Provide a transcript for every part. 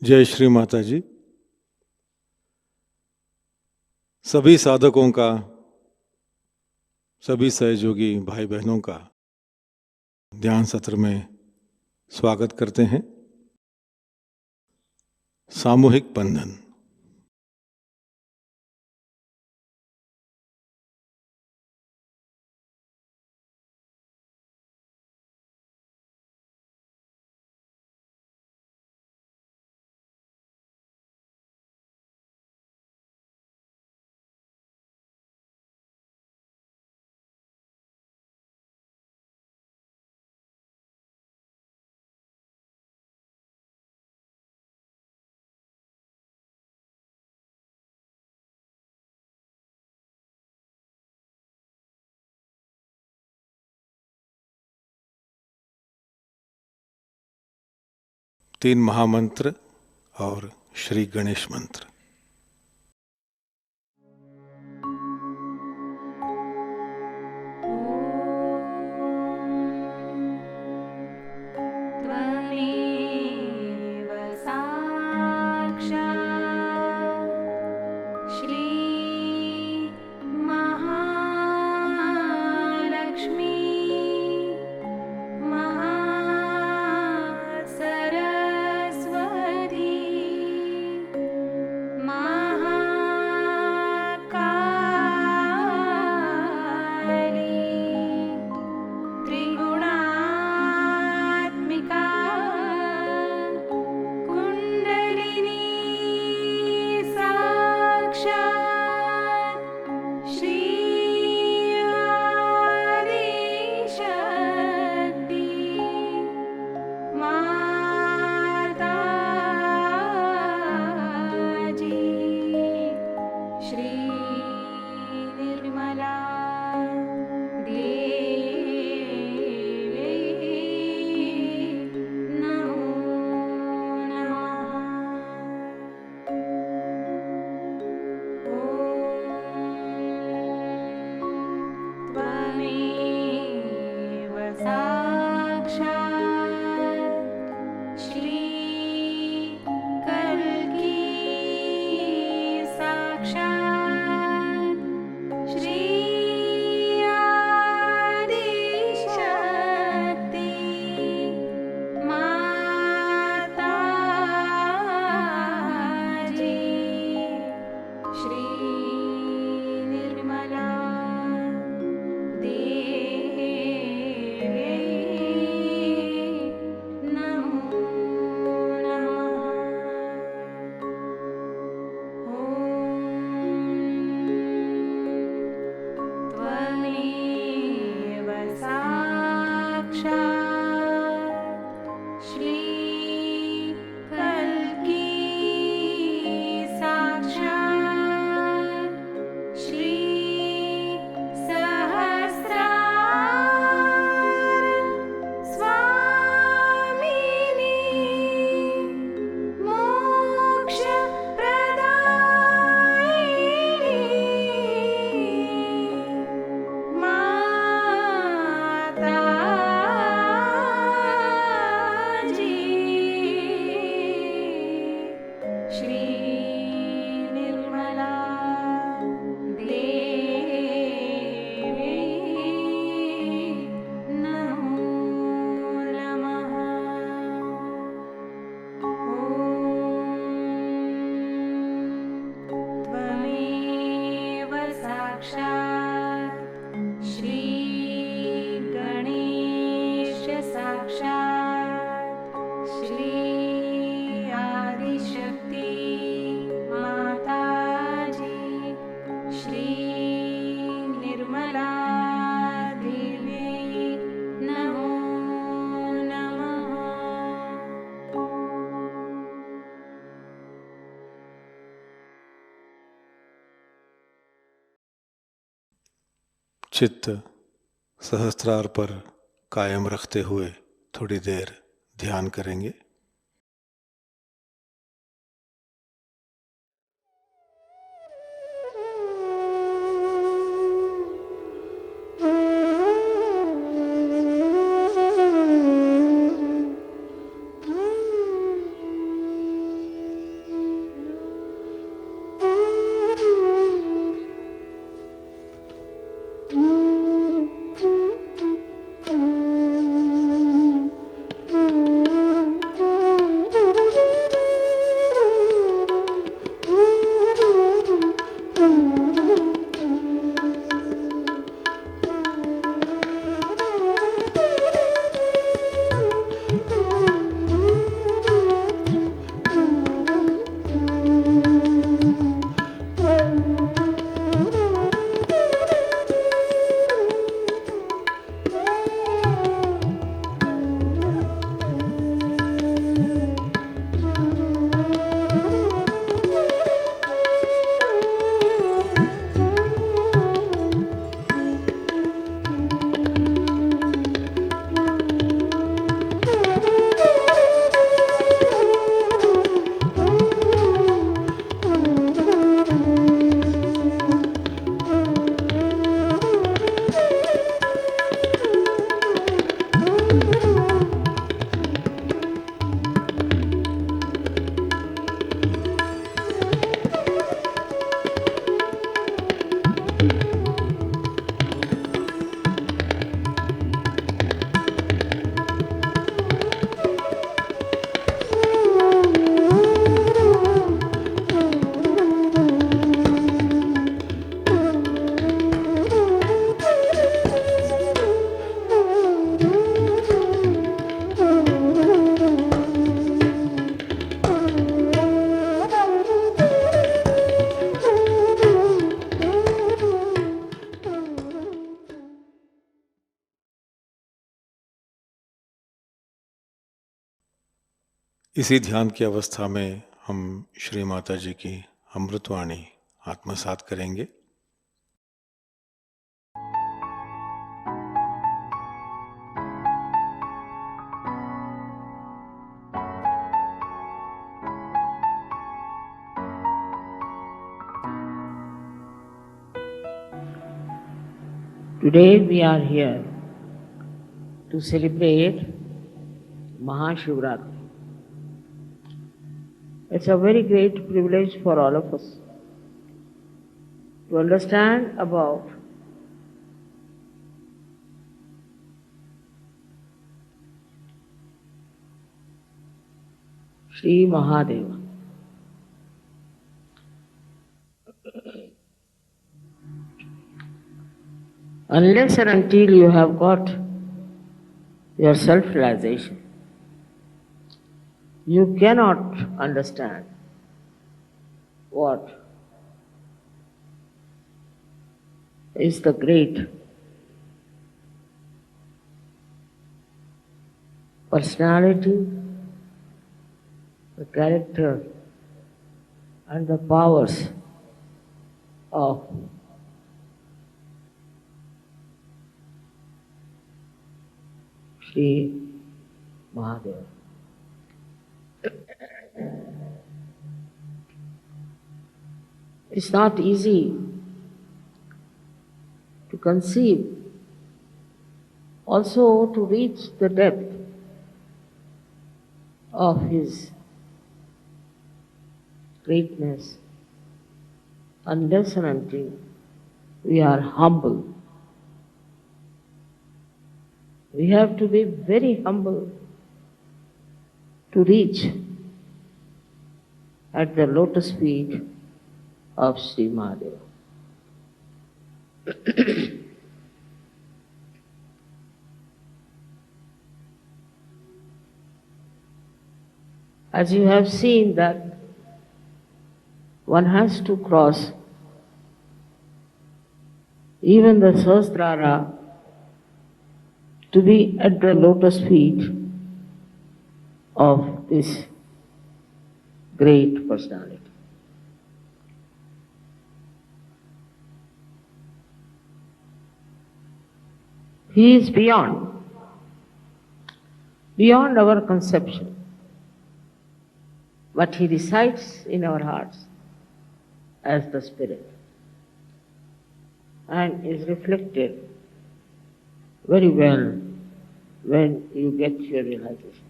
जय श्री माताजी। सभी साधकों का, सभी सहयोगी भाई बहनों का ध्यान सत्र में स्वागत करते हैं। सामूहिक बंधन। तीन महामंत्र और श्री गणेश मंत्र। चित्त सहस्त्रार पर कायम रखते हुए थोड़ी देर ध्यान करेंगे। इसी ध्यान की अवस्था में हम श्री माता जी की अमृतवाणी आत्मसात करेंगे। Today we are here to celebrate Mahashivaratri. It's a very great privilege for all of us to understand about Shri Mahadeva. Unless and until you have got your self-realization, you cannot understand what is the great personality, the character and the powers of Shri Mahadeva. It's not easy to conceive, also to reach the depth of his greatness unless and until we are humble. We have to be very humble to reach at the lotus feet of Sri Mahadeva. As you have seen that one has to cross even the Sahasrara to be at the lotus feet of this great personality. He is beyond our conception, but he resides in our hearts as the Spirit and is reflected very well when you get your realization.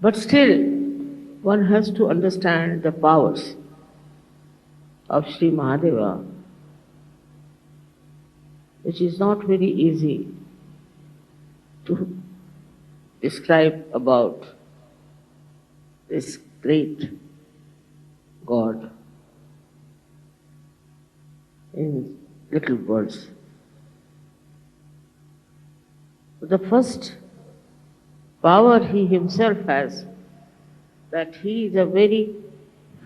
But still, one has to understand the powers of Sri Mahadeva, which is not very easy to describe about this great God in little words. The first power he himself has, that he is a very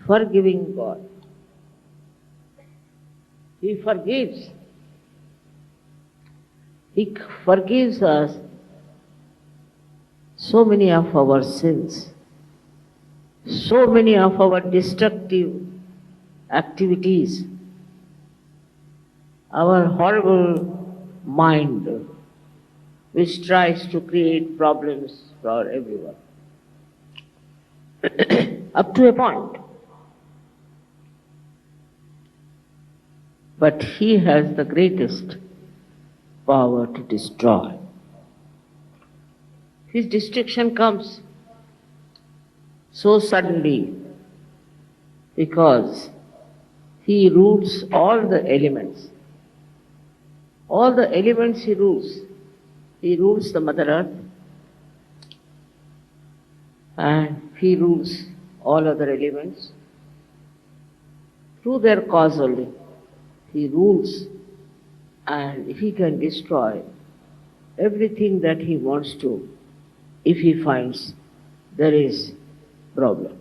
forgiving God. He forgives. He forgives us so many of our sins, so many of our destructive activities, our horrible mind which tries to create problems for everyone. Up to a point. But he has the greatest power to destroy. His destruction comes so suddenly because he rules all the elements. All the elements he rules. He rules the Mother Earth and he rules all other elements. Through their causal, he rules and he can destroy everything that he wants to if he finds there is problem.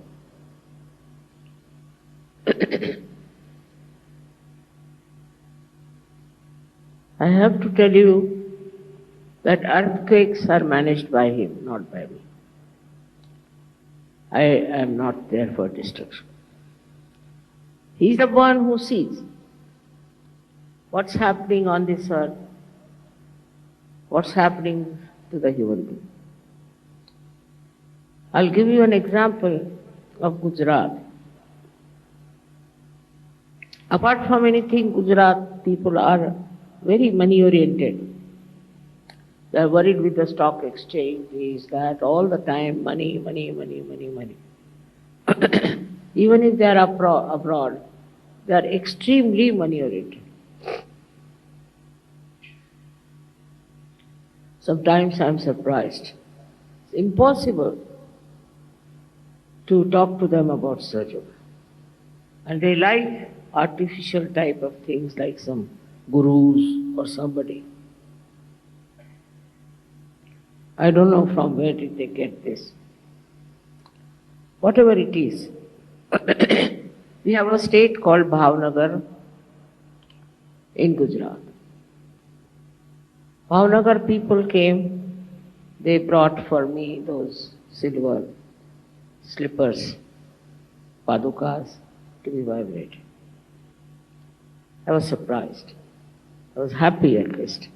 I have to tell you that earthquakes are managed by him, not by me. I am not there for destruction. He is the one who sees what's happening on this earth, what's happening to the human being. I'll give you an example of Gujarat. Apart from anything, Gujarat people are very money oriented. They are worried with the stock exchange, this, that, all the time, money, money, money, money, money. Even if they are abroad, they are extremely money oriented. Sometimes I am surprised. It's impossible to talk to them about Sahajayoga. And they like artificial type of things like some gurus or somebody. I don't know from where did they get this. Whatever it is. We have a state called Bhavnagar in Gujarat. Bhavnagar people came, they brought for me those silver slippers, padukas, to be vibrated. I was surprised. I was happy at least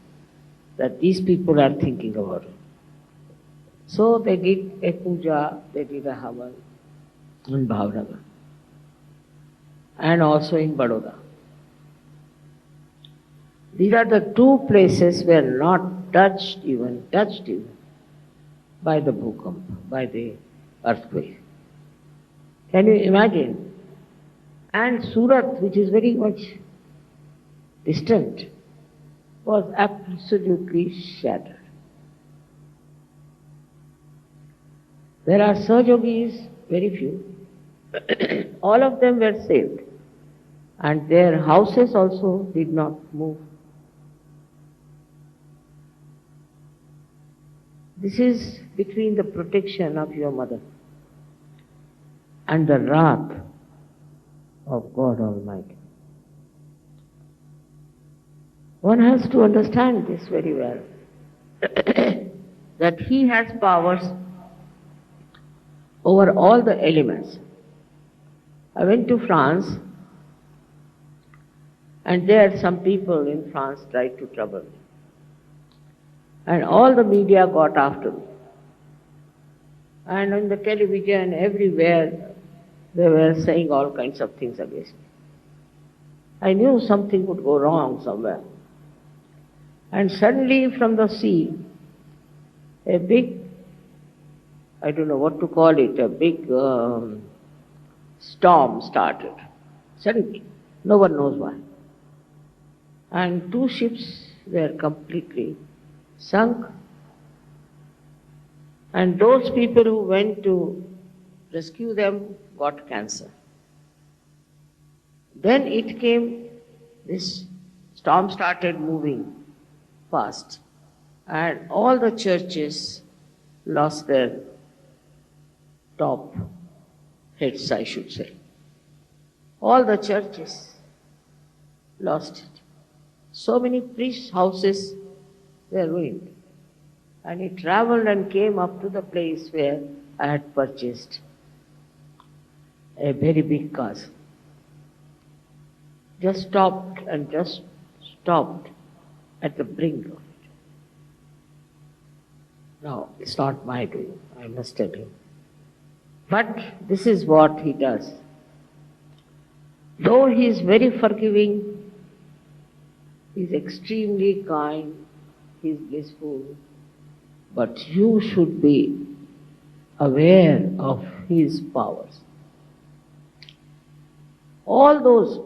that these people are thinking about it. So they did a puja, they did a havan in Bhavnagar and also in Baroda. These are the two places where not touched even by the bhukamp, by the earthquake. Can you imagine? And Surat, which is very much distant, was absolutely shattered. There are Sahajogis, very few. All of them were saved. And their houses also did not move. This is between the protection of your mother and the wrath of God Almighty. One has to understand this very well, that He has powers over all the elements. I went to France, and there some people in France tried to trouble me. And all the media got after me. And on the television, everywhere, they were saying all kinds of things against me. I knew something would go wrong somewhere. And suddenly from the sea, a big, I don't know what to call it, a big storm started. Suddenly, no one knows why. And two ships were completely sunk. And those people who went to rescue them got cancer. Then it came, this storm started moving fast, and all the churches lost their top heads, I should say. All the churches lost it. So many priests' houses were ruined. And it traveled and came up to the place where I had purchased a very big castle. Just stopped at the brink of it. Now, it's not my doing, I must tell you. But this is what He does. Though He is very forgiving, He is extremely kind, He is blissful, but you should be aware of His powers. All those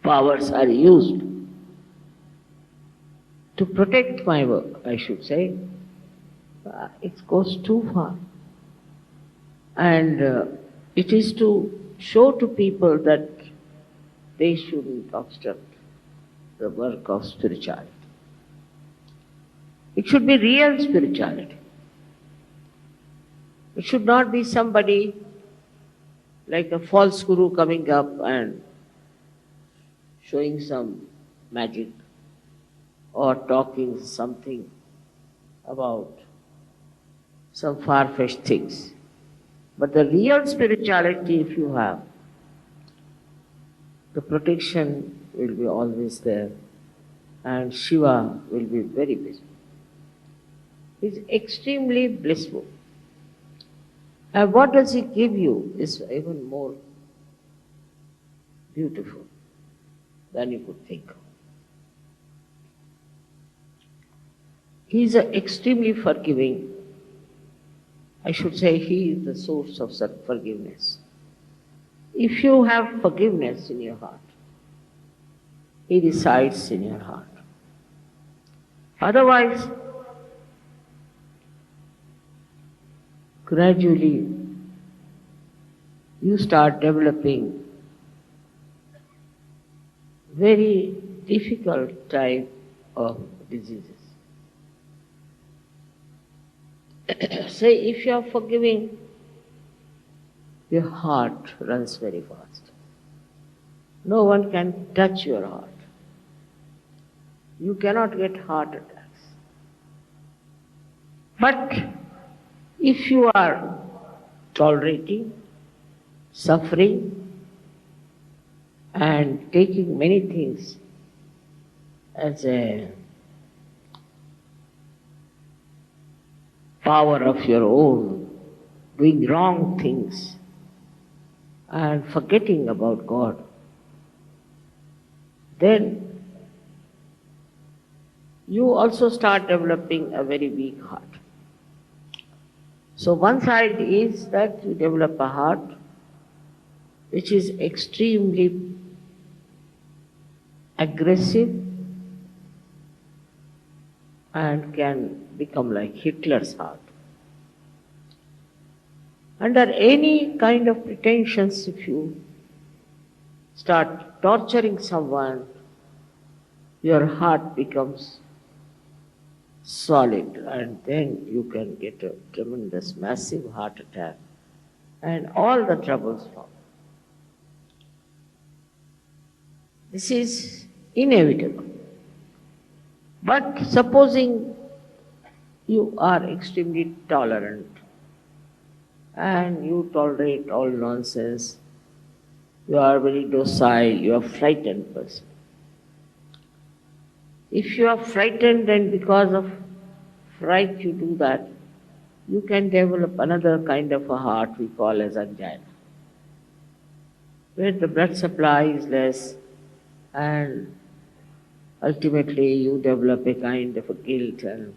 powers are used to protect my work, I should say. It goes too far. And it is to show to people that they shouldn't obstruct the work of spirituality. It should be real spirituality. It should not be somebody like a false guru coming up and showing some magic or talking something about some far-fetched things. But the real spirituality, if you have, the protection will be always there, and Shiva will be very busy. He's extremely blissful. And what does he give you is even more beautiful than you could think of. He's extremely forgiving. I should say he is the source of forgiveness. If you have forgiveness in your heart, he resides in your heart. Otherwise, gradually you start developing very difficult type of diseases. Say, if you are forgiving, your heart runs very fast. No one can touch your heart. You cannot get heart attacks. But if you are tolerating, suffering, and taking many things as a power of your own, doing wrong things, and forgetting about God, then you also start developing a very weak heart. So one side is that you develop a heart which is extremely aggressive and can become like Hitler's heart. Under any kind of pretensions, if you start torturing someone, your heart becomes solid, and then you can get a tremendous, massive heart attack, and all the troubles follow. This is inevitable. But supposing you are extremely tolerant and you tolerate all nonsense, you are very docile, you are a frightened person. If you are frightened and because of fright you do that, you can develop another kind of a heart we call as angina, where the blood supply is less and ultimately you develop a kind of a guilt and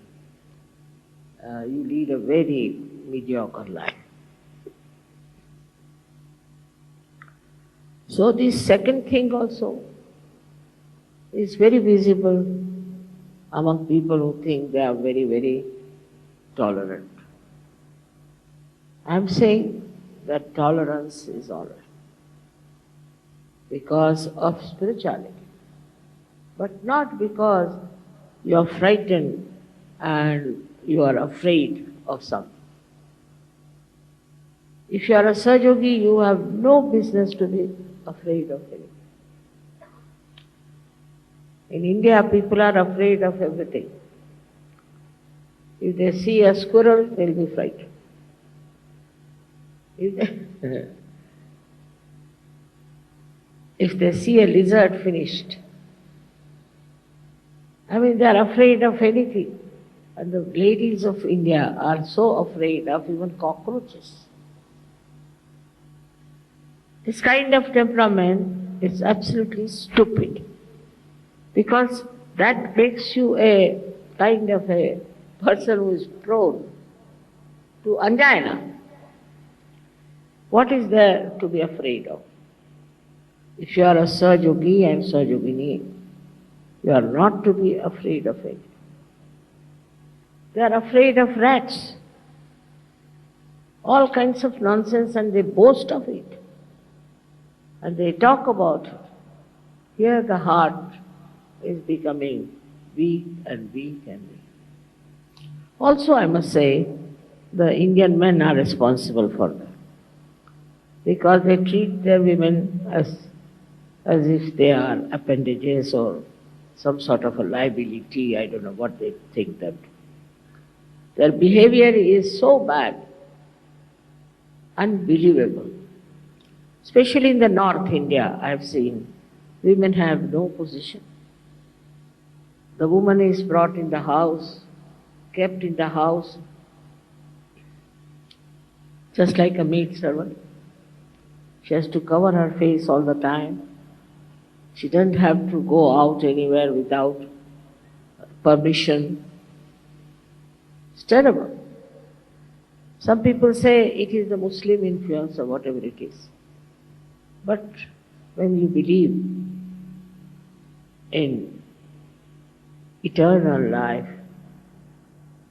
you lead a very mediocre life. So this second thing also is very visible among people who think they are very, very tolerant. I am saying that tolerance is all right because of spirituality, but not because you are frightened and you are afraid of something. If you are a Sahajayogi, you have no business to be afraid of anything. In India, people are afraid of everything. If they see a squirrel, they'll be frightened. If they see a lizard, finished. I mean, they are afraid of anything. And the ladies of India are so afraid of even cockroaches. This kind of temperament is absolutely stupid, because that makes you a kind of a person who is prone to angina. What is there to be afraid of? If you are a Sahajayogi and Sahajayogini, you are not to be afraid of it. They are afraid of rats, all kinds of nonsense, and they boast of it. And they talk about it. Here the heart is becoming weak and weak and weak. Also, I must say, the Indian men are responsible for that, because they treat their women as if they are appendages or some sort of a liability, I don't know what they think that. Their behavior is so bad, unbelievable. Especially in the North India, I have seen, women have no position. The woman is brought in the house, kept in the house, just like a maid servant. She has to cover her face all the time. She doesn't have to go out anywhere without permission. It's terrible. Some people say it is the Muslim influence or whatever it is. But when you believe in eternal life,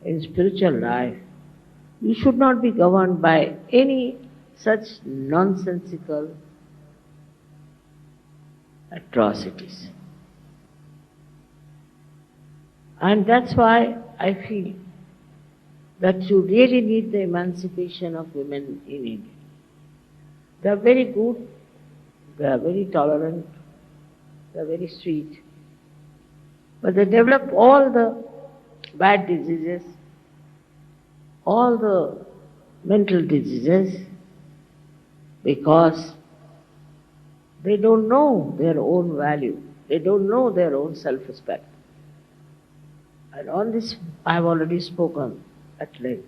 in spiritual life, you should not be governed by any such nonsensical atrocities. And that's why I feel that you really need the emancipation of women in India. They are very good, they are very tolerant, they are very sweet, but they develop all the bad diseases, all the mental diseases, because they don't know their own value, they don't know their own self-respect. And on this I have already spoken at length.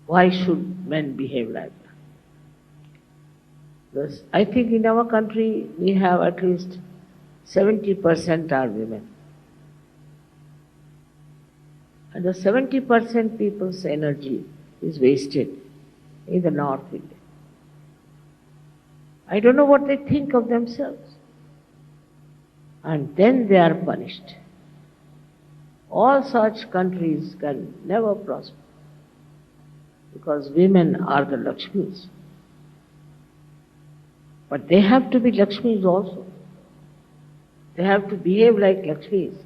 Why should men behave like that? Because I think in our country we have at least 70% are women. And the 70% people's energy is wasted in the North India. I don't know what they think of themselves. And then they are punished. All such countries can never prosper because women are the Lakshmis. But they have to be Lakshmis also. They have to behave like Lakshmis.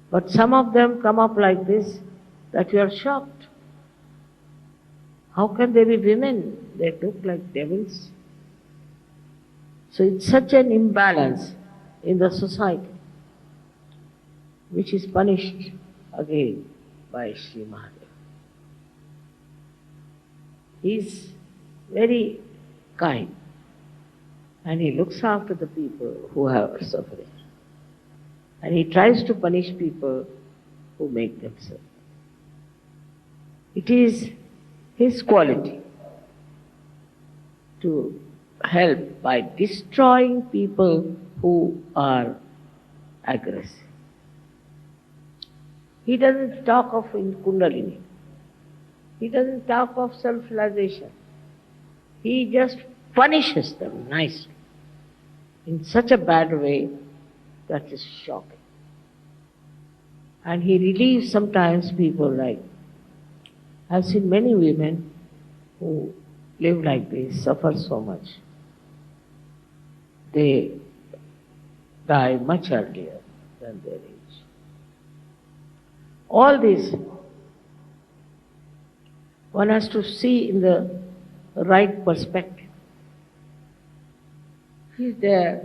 But some of them come up like this that you are shocked. How can they be women? They look like devils. So it's such an imbalance in the society, which is punished again by Shri Mahadeva. He is very kind and he looks after the people who have suffering. And he tries to punish people who make them suffer. It is his quality to help by destroying people who are aggressive. He doesn't talk of in Kundalini. He doesn't talk of self-realization. He just punishes them nicely in such a bad way that is shocking. And he relieves sometimes people like, I've seen many women who live like this, suffer so much. They die much earlier than their age. All this one has to see in the right perspective. He is there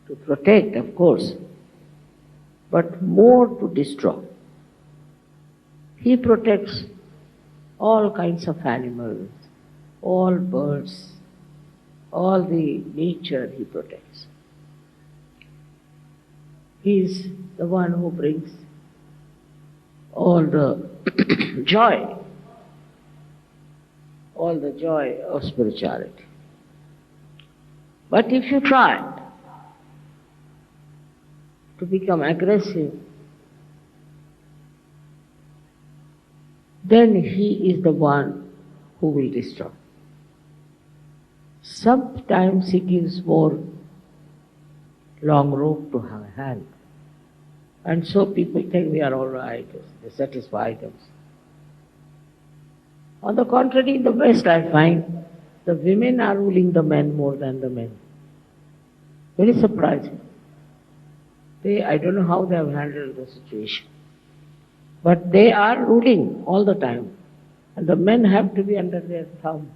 to protect, of course, but more to destroy. He protects all kinds of animals, all birds, all the nature he protects. He is the one who brings all the joy of spirituality. But if you try to become aggressive, then he is the one who will destroy. Sometimes he gives more long rope to have a hand. And so people think we are all right, they satisfy themselves. On the contrary, in the West I find the women are ruling the men more than the men. Very surprising. I don't know how they have handled the situation. But they are ruling all the time. And the men have to be under their thumb.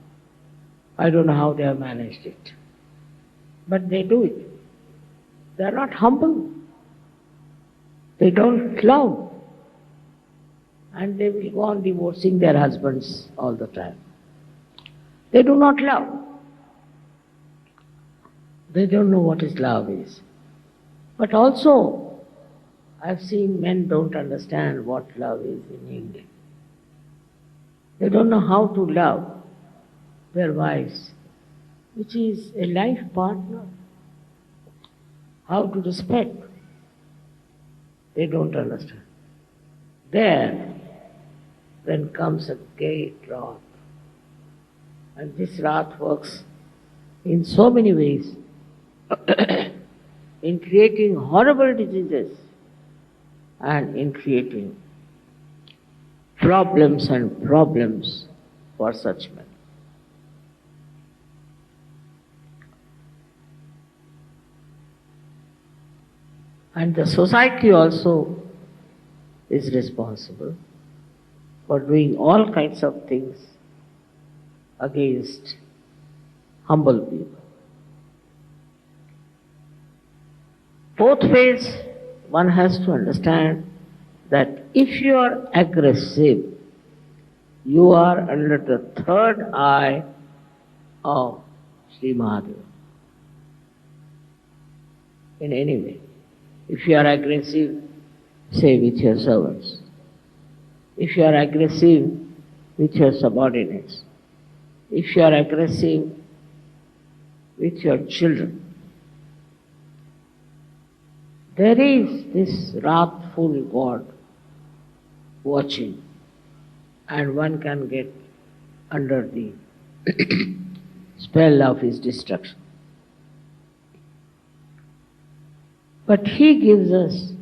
I don't know how they have managed it. But they do it. They are not humble. They don't love. And they will go on divorcing their husbands all the time. They do not love. They don't know what is love is. But also, I've seen men don't understand what love is in India. They don't know how to love their wives, which is a life partner. How to respect. They don't understand. There, then comes a great wrath. And this wrath works in so many ways, in creating horrible diseases and in creating problems and problems for such men. And the society also is responsible for doing all kinds of things against humble people. Both ways, one has to understand that if you are aggressive, you are under the third eye of Shri Mahadeva. In any way. If you are aggressive, say with your servants. If you are aggressive with your subordinates. If you are aggressive with your children. There is this wrathful God watching, and one can get under the spell of his destruction. But he gives us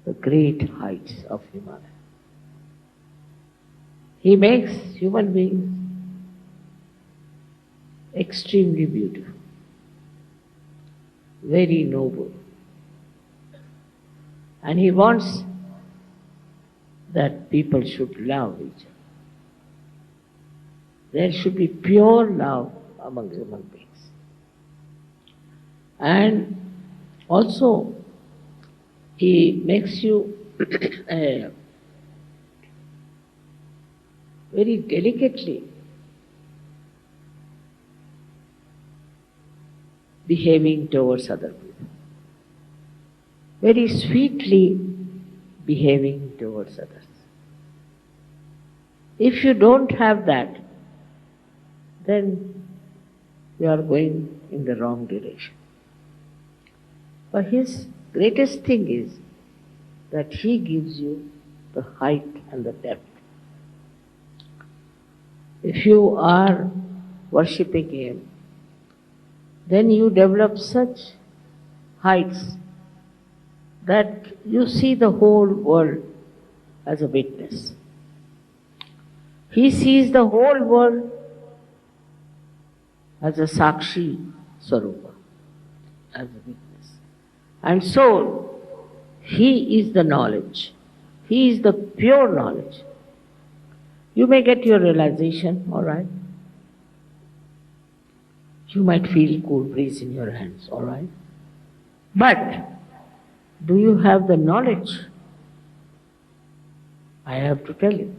the great heights of Himalaya. He makes human beings extremely beautiful, very noble. And he wants that people should love each other. There should be pure love among human beings. And also, he makes you very delicately behaving towards other people, very sweetly behaving towards others. If you don't have that, then you are going in the wrong direction. But his greatest thing is that he gives you the height and the depth. If you are worshipping him, then you develop such heights that you see the whole world as a witness. He sees the whole world as a Sakshi Swarupa, as a witness. And so, he is the knowledge. He is the pure knowledge. You may get your realization, all right? You might feel cool breeze in your hands, all right? But, do you have the knowledge? I have to tell you.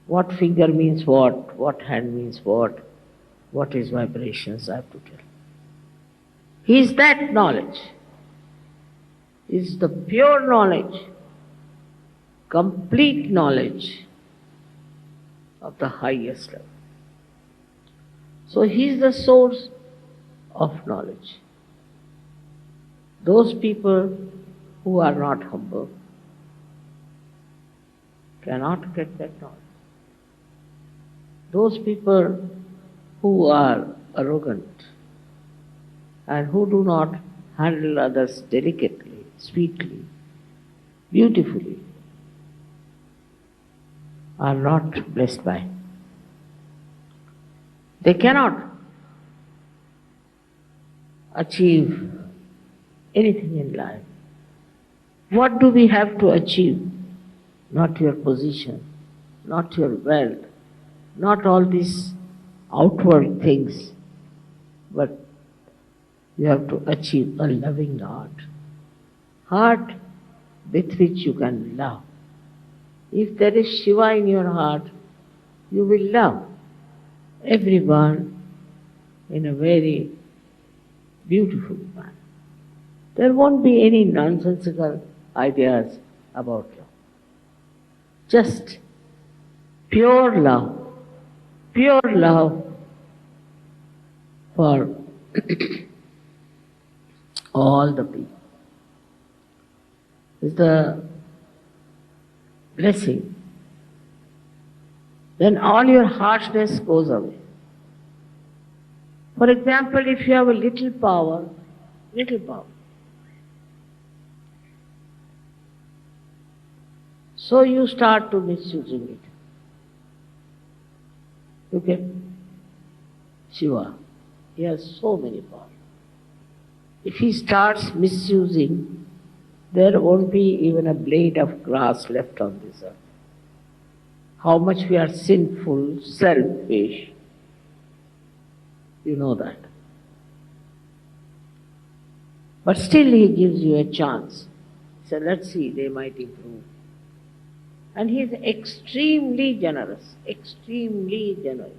What finger means what hand means what is vibrations, I have to tell you. He is that knowledge. He is the pure knowledge, complete knowledge of the highest level. So he is the source of knowledge. Those people who are not humble cannot get that knowledge. Those people who are arrogant and who do not handle others delicately, sweetly, beautifully, are not blessed by. They cannot achieve anything in life. What do we have to achieve? Not your position, not your wealth, not all these outward things, but You have to achieve a loving heart. Heart with which you can love. If there is Shiva in your heart, you will love everyone in a very beautiful manner. There won't be any nonsensical ideas about love. Just pure love for all the people. Is the blessing. Then all your harshness goes away. For example, if you have a little power, so you start to misusing it. Look at Shiva. He has so many powers. If he starts misusing, there won't be even a blade of grass left on this earth. How much we are sinful, selfish, you know that. But still he gives you a chance. So let's see, they might improve. And he is extremely generous, extremely generous.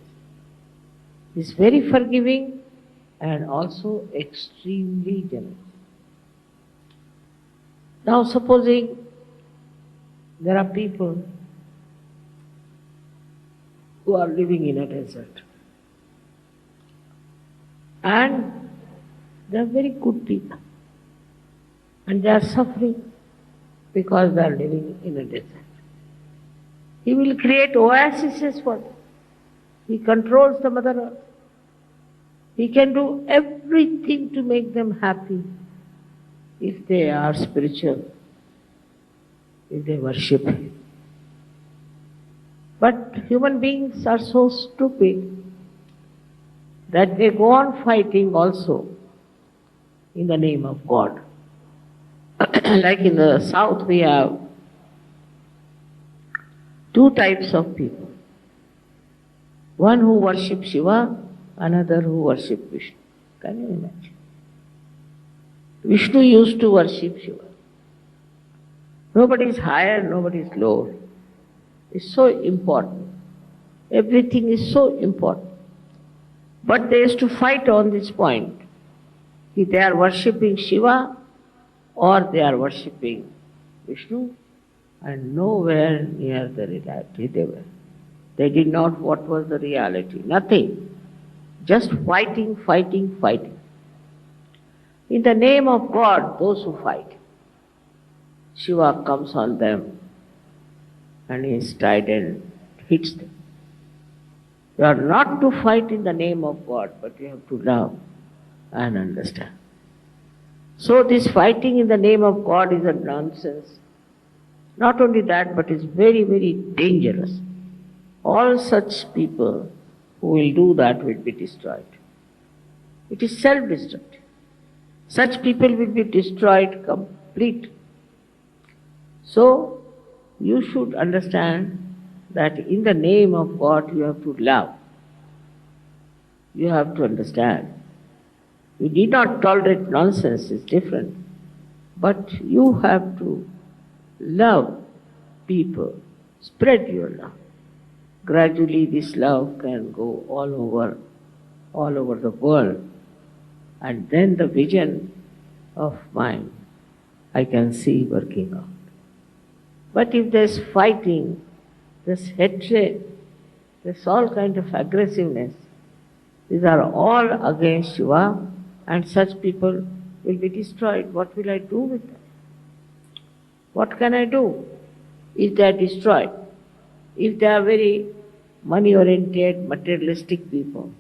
He is very forgiving and also extremely generous. Now supposing there are people who are living in a desert and they are very good people and they are suffering because they are living in a desert. He will create oases for them. He controls the Mother Earth. He can do everything to make them happy if they are spiritual, if they worship Him. But human beings are so stupid that they go on fighting also in the name of God. Like in the south we have two types of people. One who worship Shiva, another who worship Vishnu. Can you imagine? Vishnu used to worship Shiva. Nobody is higher, nobody is lower. It's so important. Everything is so important. But they used to fight on this point. If they are worshipping Shiva or they are worshipping Vishnu, and nowhere near the reality they were. They did not what was the reality, nothing. Just fighting, fighting, fighting. In the name of God, those who fight, Shiva comes on them and his trident hits them. You are not to fight in the name of God, but you have to love and understand. So this fighting in the name of God is a nonsense. Not only that, but it's very, very dangerous. All such people who will do that will be destroyed. It is self-destructive. Such people will be destroyed completely. So, you should understand that in the name of God you have to love. You have to understand. You need not tolerate nonsense, it's different. But you have to love people, spread your love. Gradually this love can go all over the world. And then the vision of mine I can see working out. But if there's fighting, there's hatred, there's all kind of aggressiveness, these are all against Shiva, and such people will be destroyed. What will I do with them? What can I do if they are destroyed? If they are very money-oriented, materialistic people,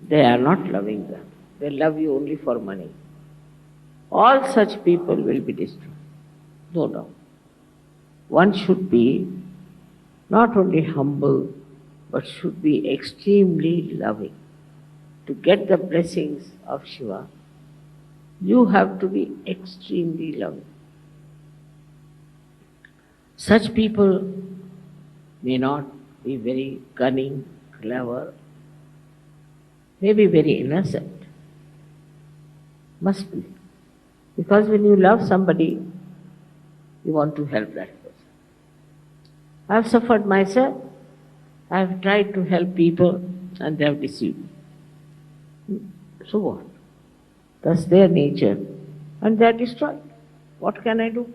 they are not loving them. They love you only for money. All such people will be destroyed. No doubt. One should be not only humble, but should be extremely loving. To get the blessings of Shiva, you have to be extremely loving. Such people may not be very cunning, clever, may be very innocent, Must be. Because when you love somebody, you want to help that person. I have suffered myself. I have tried to help people and they have deceived me. So what? That's their nature. And they are destroyed. What can I do?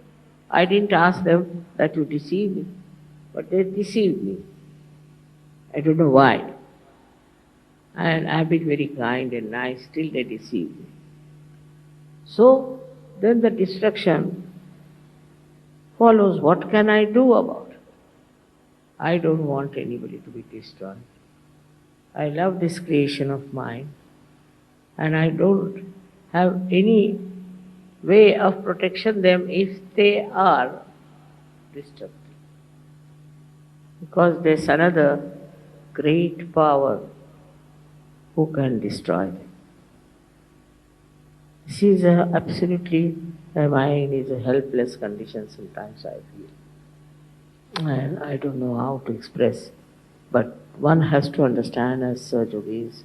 I didn't ask them that you deceive me, but they deceived me. I don't know why. And I have been very kind and nice, still they deceive me. So then the destruction follows. What can I do about it? I don't want anybody to be destroyed. I love this creation of mine, and I don't have any way of protection them if they are disturbed. Because there's another great power who can destroy them. This is absolutely, my mind is a helpless condition sometimes I feel. And I don't know how to express. But one has to understand as Sahaja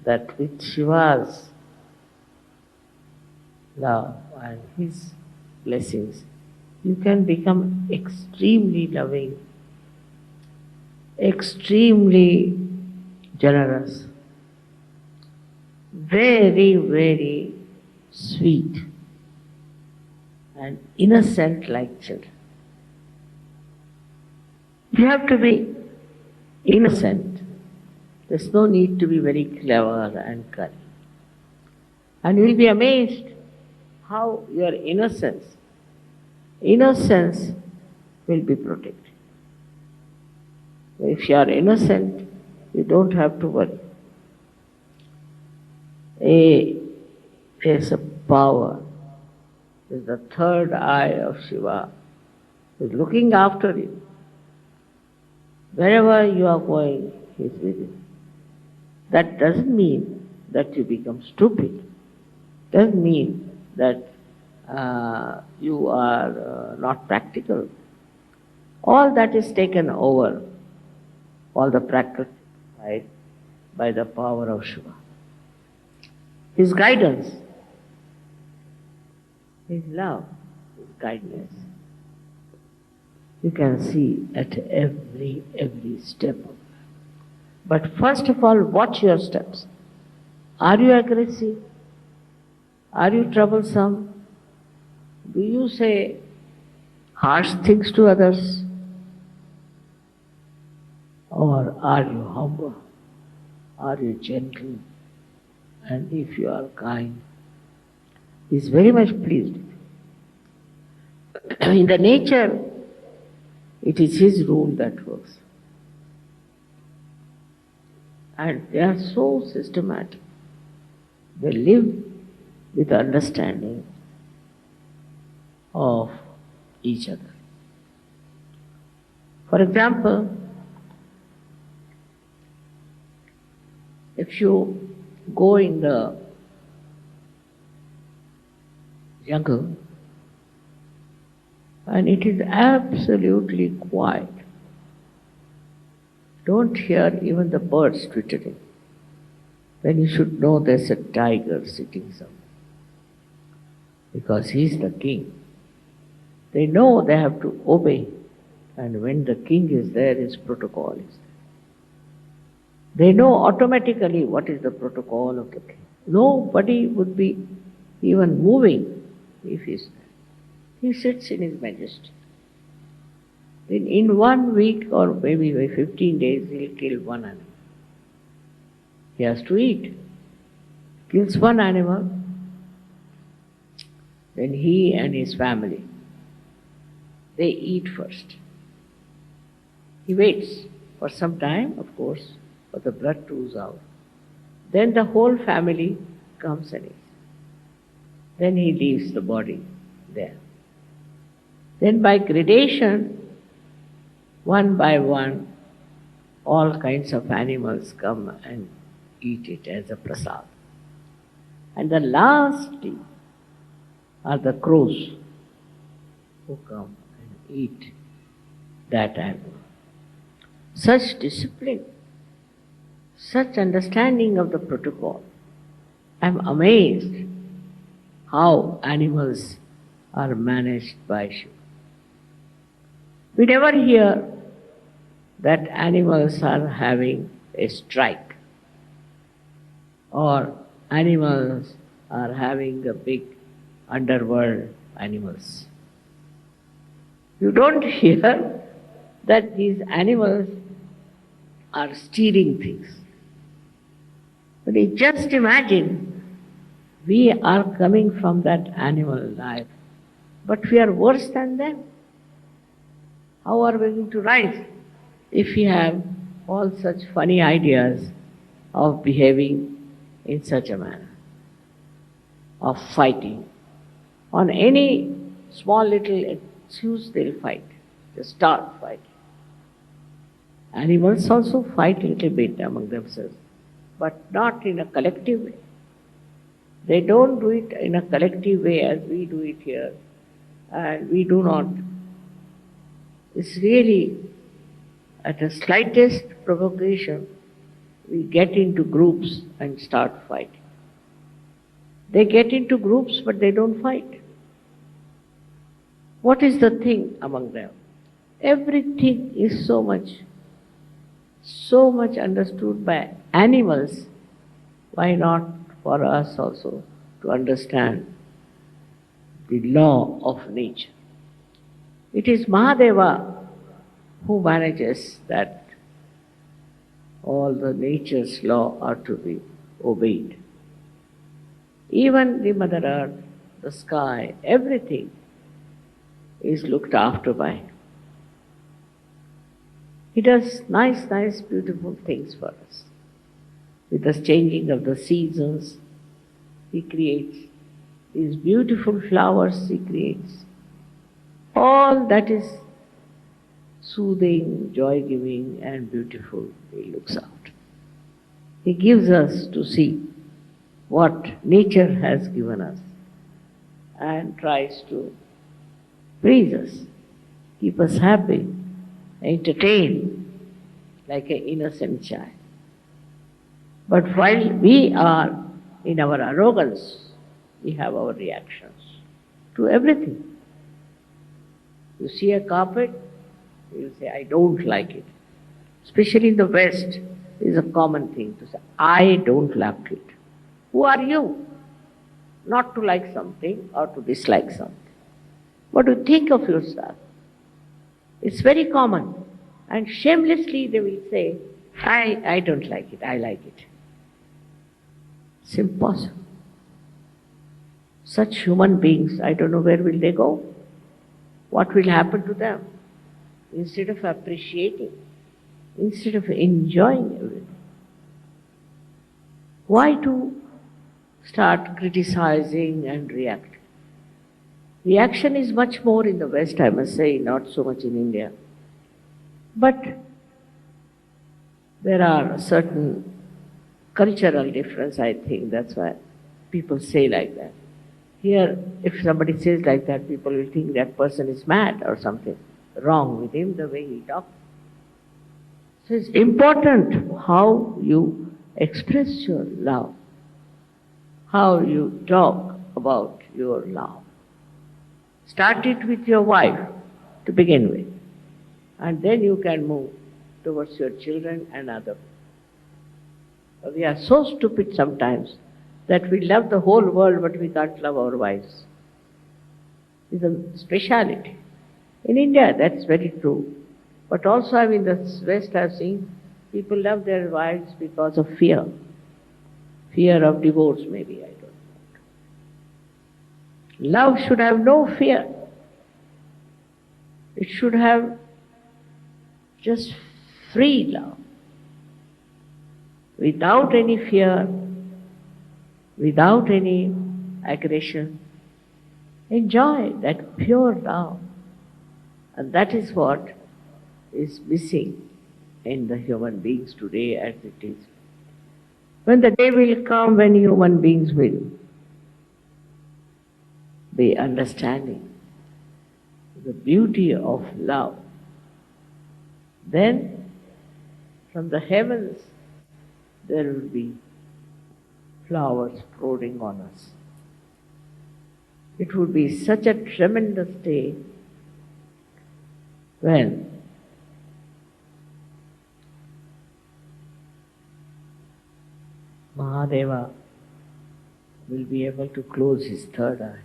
that with Shiva's love and his blessings, you can become extremely loving, extremely generous, very, very sweet and innocent like children. You have to be innocent. There's no need to be very clever and cunning. And you'll be amazed how your innocence will be protected. If you are innocent, you don't have to worry. There's a power, there's the third eye of Shiva, who is looking after you. Wherever you are going, he is with you. That doesn't mean that you become stupid. Doesn't mean that you are not practical. All that is taken over, all the practical side, by the power of Shiva. His guidance, his love, his kindness, you can see at every step. But first of all, watch your steps. Are you aggressive? Are you troublesome? Do you say harsh things to others? Or are you humble? Are you gentle? And if you are kind, he is very much pleased. In the nature, it is his rule that works. And they are so systematic. They live with understanding of each other. For example, if you go in the jungle and it is absolutely quiet, don't hear even the birds twittering, then you should know there's a tiger sitting somewhere. Because he's the king. They know they have to obey, and when the king is there, his protocol is there. They know automatically what is the protocol of the king. Nobody would be even moving if he's there. He sits in his majesty. Then in 1 week or maybe by 15 days, he'll kill one animal. He has to eat. Kills one animal, then he and his family, they eat first. He waits for some time, of course, for the blood to ooze out. Then the whole family comes and eats. Then he leaves the body there. Then by gradation, one by one, all kinds of animals come and eat it as a prasad. And the last are the crows who come and eat that animal. Such discipline, such understanding of the protocol. I am amazed how animals are managed by Shiva. We never hear that animals are having a strike or animals are having a big underworld animals. You don't hear that these animals are stealing things. But you just imagine, we are coming from that animal life, but we are worse than them. How are we going to rise if we have all such funny ideas of behaving in such a manner, of fighting? On any small little excuse they'll fight, they start fighting. Animals also fight a little bit among themselves, but not in a collective way. They don't do it in a collective way as we do it here, and we do not. It's really, at the slightest provocation, we get into groups and start fighting. They get into groups, but they don't fight. What is the thing among them? Everything is so much understood by animals. Why not for us also to understand the law of nature? It is Mahadeva who manages that all the nature's law are to be obeyed. Even the Mother Earth, the sky, everything is looked after by him. He does nice, beautiful things for us. With the changing of the seasons, he creates these beautiful flowers, he creates. All that is soothing, joy-giving and beautiful, he looks out. He gives us to see what nature has given us and tries to please us, keep us happy, entertain like an innocent child. But while we are in our arrogance, we have our reactions to everything. You see a carpet, you say, I don't like it. Especially in the West, it is a common thing to say, I don't like it. Who are you not to like something or to dislike something? What do you think of yourself? It's very common. And shamelessly they will say, I don't like it, I like it. It's impossible. Such human beings, I don't know where will they go. What will happen to them? Instead of appreciating, instead of enjoying everything. Why to start criticizing and reacting? Reaction is much more in the West, I must say, not so much in India. But there are certain cultural difference, I think, that's why people say like that. Here, if somebody says like that, people will think that person is mad or something wrong with him, the way he talks. So it's important how you express your love, how you talk about your love. Start it with your wife to begin with, and then you can move towards your children and others. We are so stupid sometimes that we love the whole world but we can't love our wives. It's a speciality. In India that's very true. But also in the West I've seen people love their wives because of fear. Fear of divorce maybe, I don't know. Love should have no fear. It should have just free love. Without any fear, without any aggression. Enjoy that pure love. And that is what is missing in the human beings today as it is. When the day will come when human beings will be understanding the beauty of love, then from the heavens there will be flowers pouring on us. It would be such a tremendous day when Mahadeva will be able to close his third eye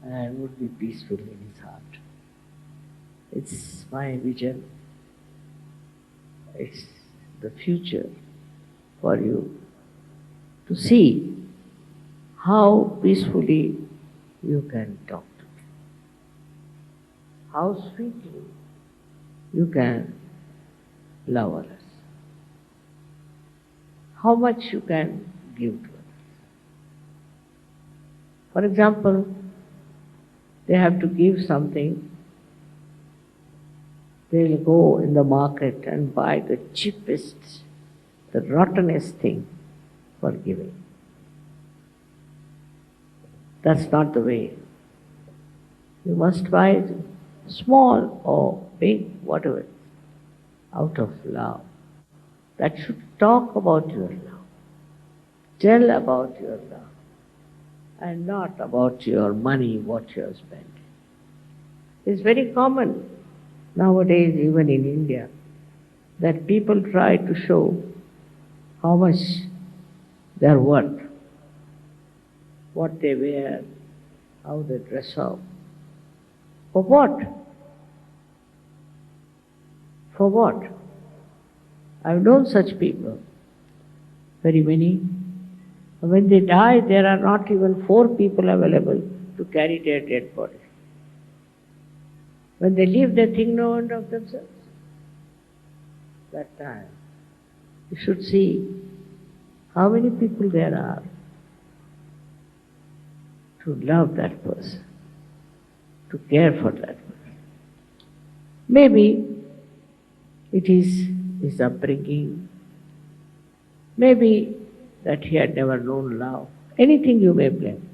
and would be peaceful in his heart. It's my vision. It's the future for you to see how peacefully you can talk to me, how sweetly you can love others, how much you can give to others. For example, they have to give something, they'll go in the market and buy the cheapest, the rottenest thing for giving. That's not the way. You must buy it small or big, whatever, out of love. That should talk about your love, tell about your love, and not about your money, what you have spent. It's very common nowadays, even in India, that people try to show how much they are worth, what they wear, how they dress up. For what? For what? I've known such people, very many. When they die, there are not even 4 people available to carry their dead body. When they leave, they think no one of themselves. That time, you should see how many people there are to love that person, to care for that person. Maybe it is his upbringing, maybe that he had never known love. Anything you may blame.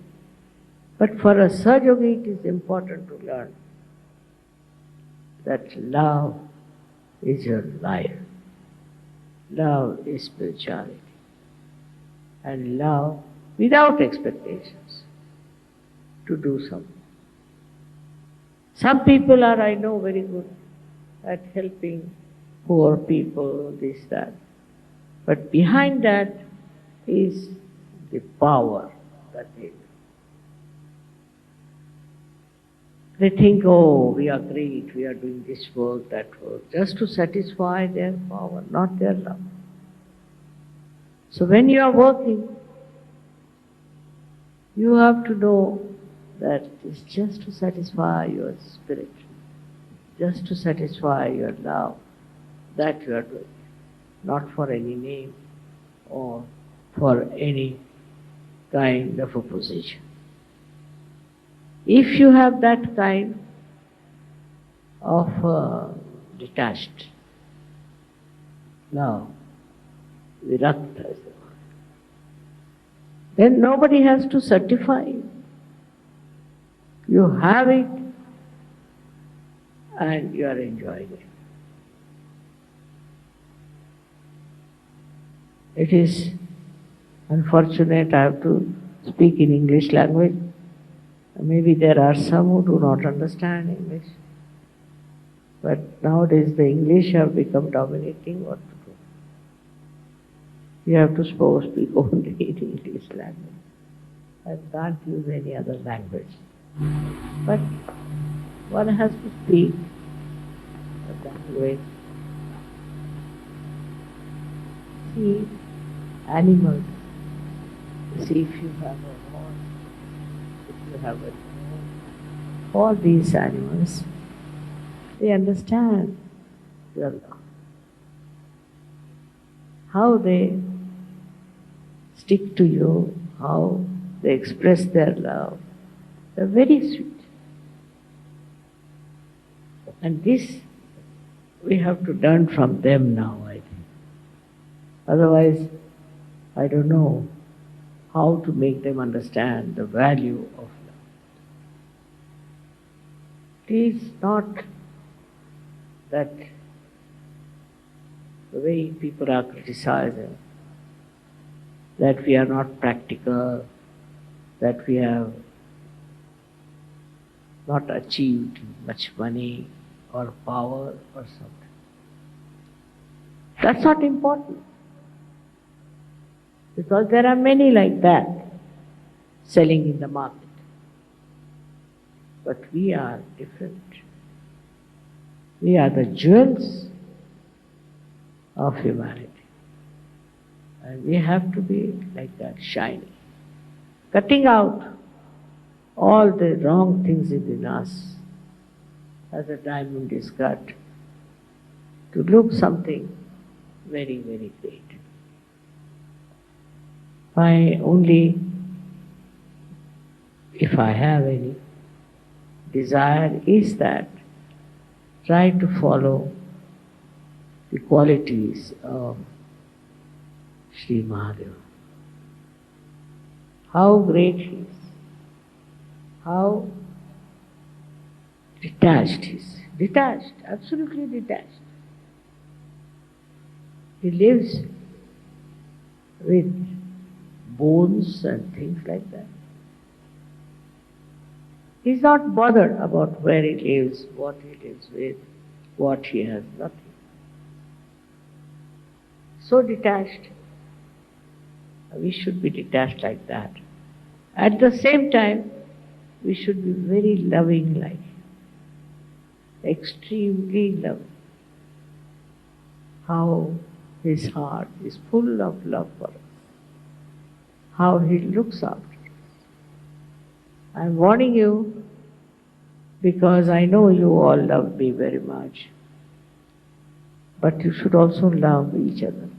But for a Sahajayogi, it is important to learn that love is your life. Love is spirituality. And love without expectations to do something. Some people are, I know, very good at helping poor people, this, that. But behind that is the power that they do. They think, oh, we are great, we are doing this work, that work, just to satisfy their power, not their love. So when you are working, you have to know that it's just to satisfy your spirit, just to satisfy your love, that you are doing, not for any name or for any kind of a position. If you have that kind of detached love, virakta is the word, then nobody has to certify you. You have it and you are enjoying it. It is unfortunate I have to speak in English language. Maybe there are some who do not understand English. But nowadays the English have become dominating. What to do? You have to speak only in English language and can't use any other language. But one has to speak the language. See animals. See if you have a horse, if you have a dog. All these animals, they understand your love. How they stick to you, how they express their love. They're very sweet. And this we have to learn from them now, I think. Otherwise, I don't know how to make them understand the value of love. It is not that the way people are criticizing, that we are not practical, that we have not achieved much money or power or something. That's not important, because there are many like that selling in the market. But we are different. We are the jewels of humanity. And we have to be like that, shiny. Cutting out all the wrong things within us as a diamond is cut to look something very, very great. My only, if I have any, desire is that try to follow the qualities of Shri Mahadeva. How great he is, how detached he is. Detached, absolutely detached. He lives with bones and things like that. He's not bothered about where he lives, what he lives with, what he has, nothing. So detached. We should be detached like that. At the same time, we should be very loving like him. Extremely loving. How his heart is full of love for us. How he looks after us. I'm warning you because I know you all love me very much. But you should also love each other.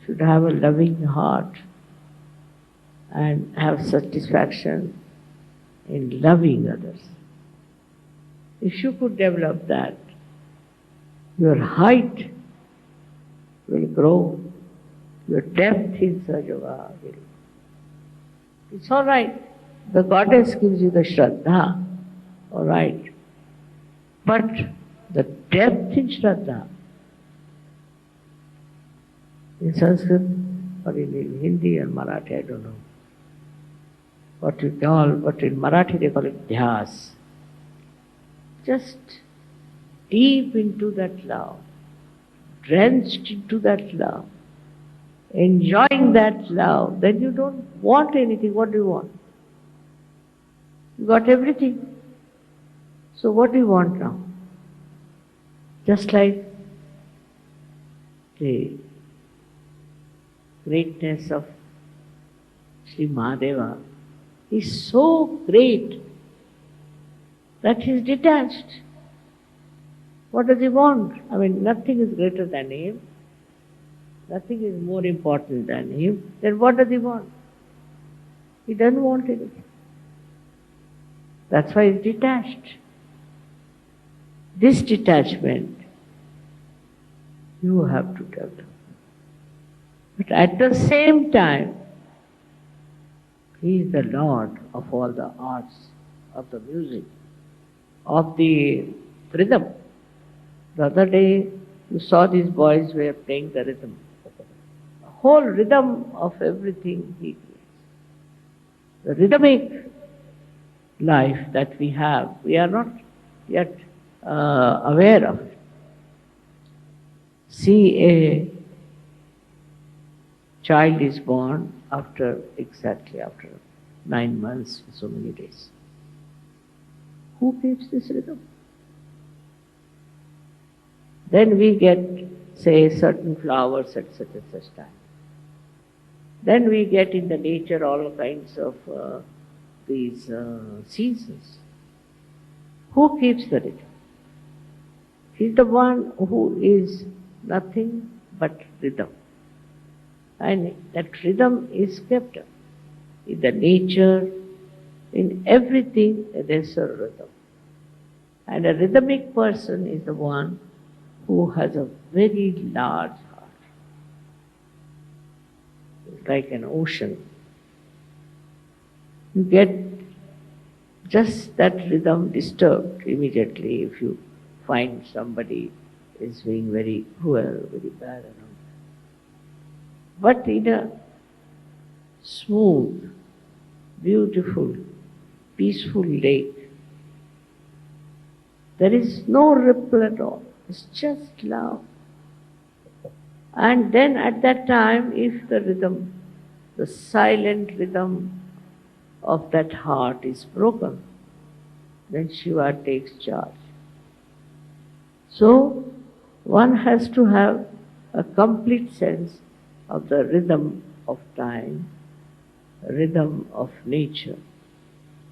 Should have a loving heart and have satisfaction in loving others. If you could develop that, your height will grow, your depth in Sahajayoga will. It's all right. The goddess gives you the Shraddha, all right. But the depth in Shraddha, in Sanskrit or in Hindi and Marathi, I don't know what you call, but in Marathi they call it dhyas. Just deep into that love, drenched into that love, enjoying that love, then you don't want anything. What do you want? You got everything. So what do you want now? Just like the greatness of Shri Mahadeva is so great that he is detached. What does he want? I mean, nothing is greater than him. Nothing is more important than him. Then what does he want? He doesn't want anything. That's why he's detached. This detachment you have to develop. But at the same time, he is the Lord of all the arts, of the music, of the rhythm. The other day, you saw these boys were playing the rhythm. The whole rhythm of everything he creates. The rhythmic life that we have, we are not yet aware of it. See, a child is born exactly after 9 months, so many days. Who keeps this rhythm? Then we get, say, certain flowers at such and such time. Then we get in the nature all kinds of these seasons. Who keeps the rhythm? He's the one who is nothing but rhythm. And that rhythm is kept up. In the nature, in everything, there's a rhythm. And a rhythmic person is the one who has a very large heart. It's like an ocean. You get just that rhythm disturbed immediately if you find somebody is being very cruel, very bad and all. But in a smooth, beautiful, peaceful lake. There is no ripple at all. It's just love. And then at that time, if the rhythm, the silent rhythm of that heart is broken, then Shiva takes charge. So, one has to have a complete sense of the rhythm of time, rhythm of nature,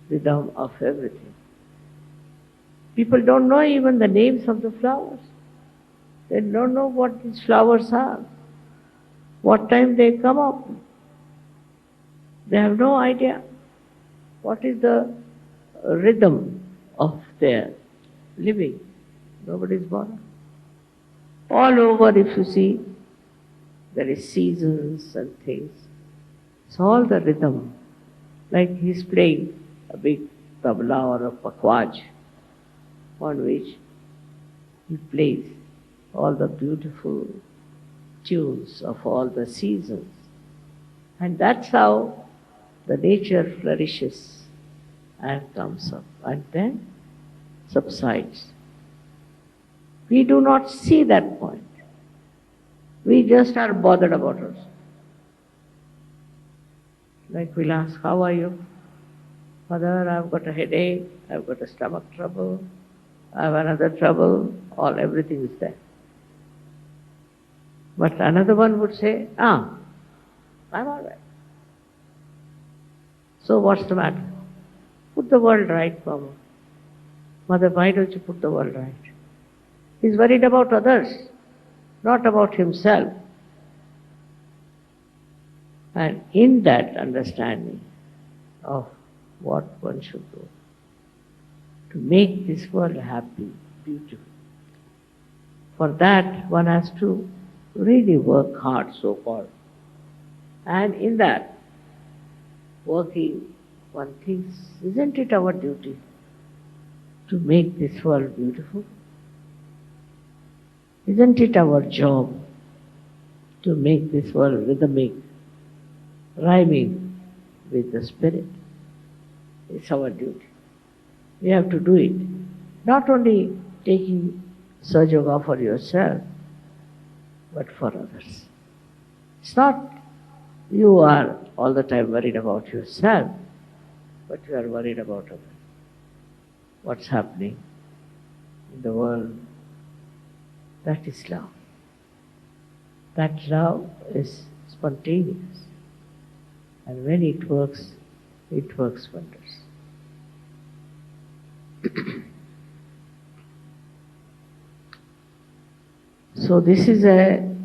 rhythm of everything. People don't know even the names of the flowers. They don't know what these flowers are, what time they come up. They have no idea what is the rhythm of their living. Nobody is bothered. All over, if you see, there is seasons and things. It's all the rhythm. Like he's playing a big tabla or a pakwaj on which he plays all the beautiful tunes of all the seasons. And that's how the nature flourishes and comes up and then subsides. We do not see that point. We just are bothered about us. Like we'll ask, how are you? Mother, I've got a headache, I've got a stomach trouble, I have another trouble, everything is there. But another one would say, I'm all right. So what's the matter? Put the world right, Mama. Mother, why don't you put the world right? He's worried about others, not about himself. And in that understanding of what one should do to make this world happy, beautiful, for that one has to really work hard, so-called. And in that working, one thinks, isn't it our duty to make this world beautiful? Isn't it our job to make this world rhythmic, rhyming with the spirit? It's our duty. We have to do it. Not only taking Sahajayoga for yourself, but for others. It's not you are all the time worried about yourself, but you are worried about others. What's happening in the world? That is love. That love is spontaneous. And when it works wonders. So this is a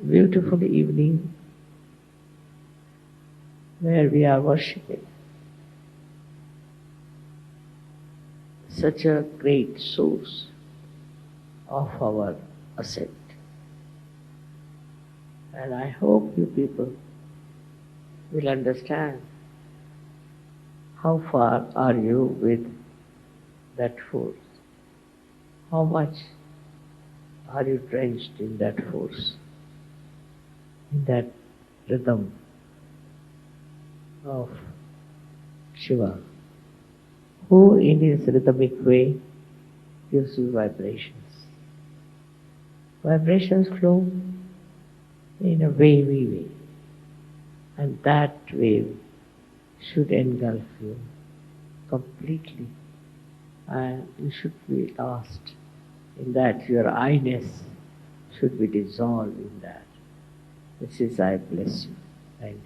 beautiful evening where we are worshipping such a great source of our ascent. And I hope you people will understand how far are you with that force, how much are you drenched in that force, in that rhythm of Shiva, who in his rhythmic way gives you vibrations. Vibrations flow in a wavy way, and that wave should engulf you completely, and you should be lost in that. Your I-ness should be dissolved in that. This is I bless you. Thank you.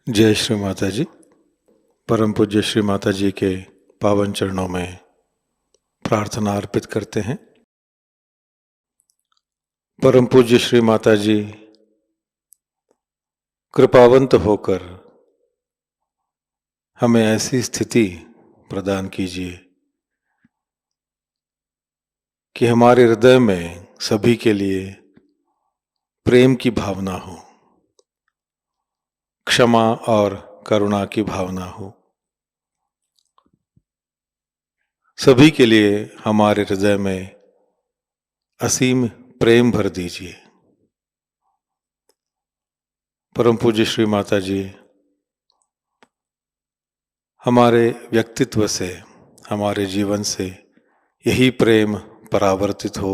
जय श्री माता जी। परम पूज्य श्री माता जी के पावन चरणों में प्रार्थना अर्पित करते हैं। परम पूज्य श्री माता जी कृपावंत होकर हमें ऐसी स्थिति प्रदान कीजिए कि हमारे हृदय में सभी के लिए प्रेम की भावना हो, क्षमा और करुणा की भावना हो। सभी के लिए हमारे हृदय में असीम प्रेम भर दीजिए। परम पूज्य श्री माता जी हमारे व्यक्तित्व से, हमारे जीवन से यही प्रेम परावर्तित हो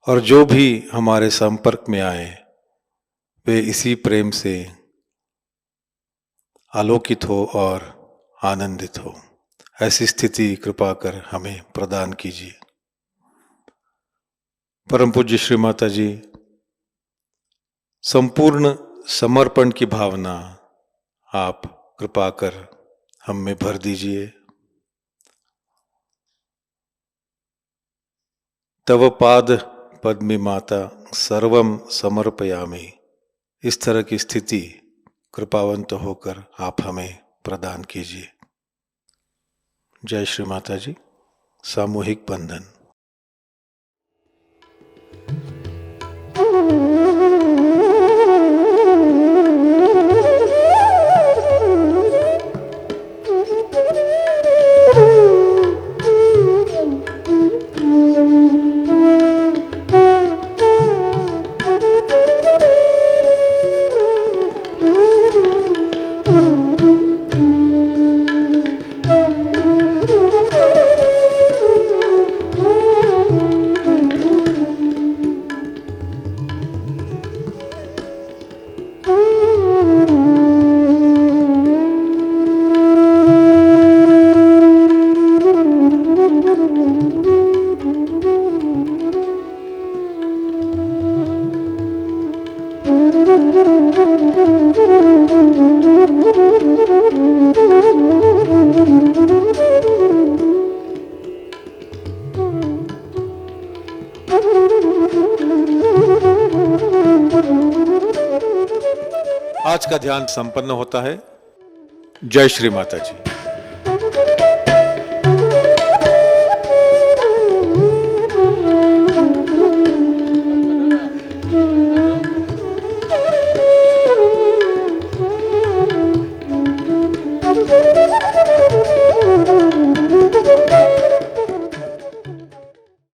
और जो भी हमारे संपर्क में आए वे इसी प्रेम से आलोकित हो और आनंदित हो। ऐसी स्थिति कृपा कर हमें प्रदान कीजिए। परम पूज्य श्री माता जी संपूर्ण समर्पण की भावना आप कृपा कर हम में भर दीजिए। तव पाद पद्मी माता सर्वम समर्पयामि। इस तरह की स्थिति कृपावंत होकर आप हमें प्रदान कीजिए। जय श्री माता जी। सामूहिक बंधन। आज का ध्यान संपन्न होता है। जय श्री माता जी।